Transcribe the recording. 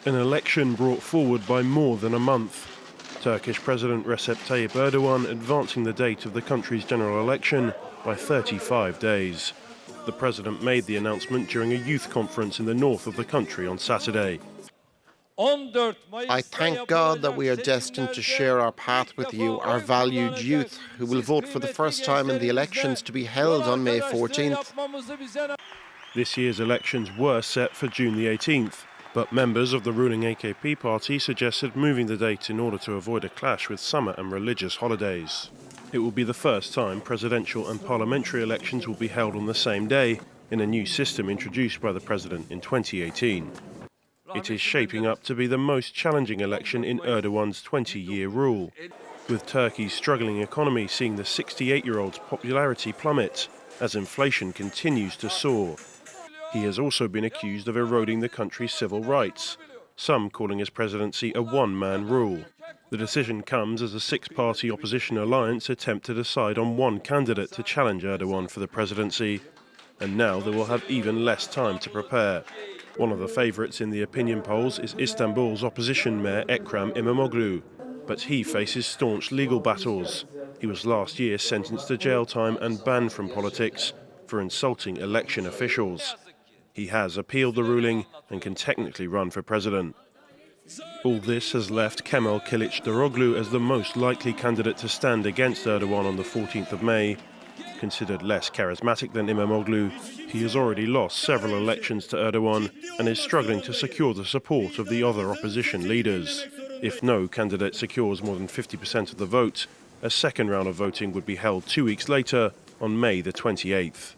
An election brought forward by more than a month. Turkish President Recep Tayyip Erdogan advancing the date of the country's general election by 35 days. The president made the announcement during a youth conference in the north of the country on Saturday. I thank God that we are destined to share our path with you, our valued youth, who will vote for the first time in the elections to be held on May 14th. This year's elections were set for June the 18th, but members of the ruling AKP party suggested moving the date in order to avoid a clash with summer and religious holidays. It will be the first time presidential and parliamentary elections will be held on the same day in a new system introduced by the president in 2018. It is shaping up to be the most challenging election in Erdogan's 20-year rule, with Turkey's struggling economy seeing the 68-year-old's popularity plummet as inflation continues to soar. He has also been accused of eroding the country's civil rights, some calling his presidency a one-man rule. The decision comes as a six-party opposition alliance attempt to decide on one candidate to challenge Erdogan for the presidency, and now they will have even less time to prepare. One of the favourites in the opinion polls is Istanbul's opposition mayor Ekrem İmamoğlu, but he faces staunch legal battles. He was last year sentenced to jail time and banned from politics for insulting election officials. He has appealed the ruling and can technically run for president. All this has left Kemal Kılıçdaroğlu as the most likely candidate to stand against Erdogan on the 14th of May. Considered less charismatic than İmamoğlu, he has already lost several elections to Erdogan and is struggling to secure the support of the other opposition leaders. If no candidate secures more than 50% of the vote, a second round of voting would be held 2 weeks later on May the 28th.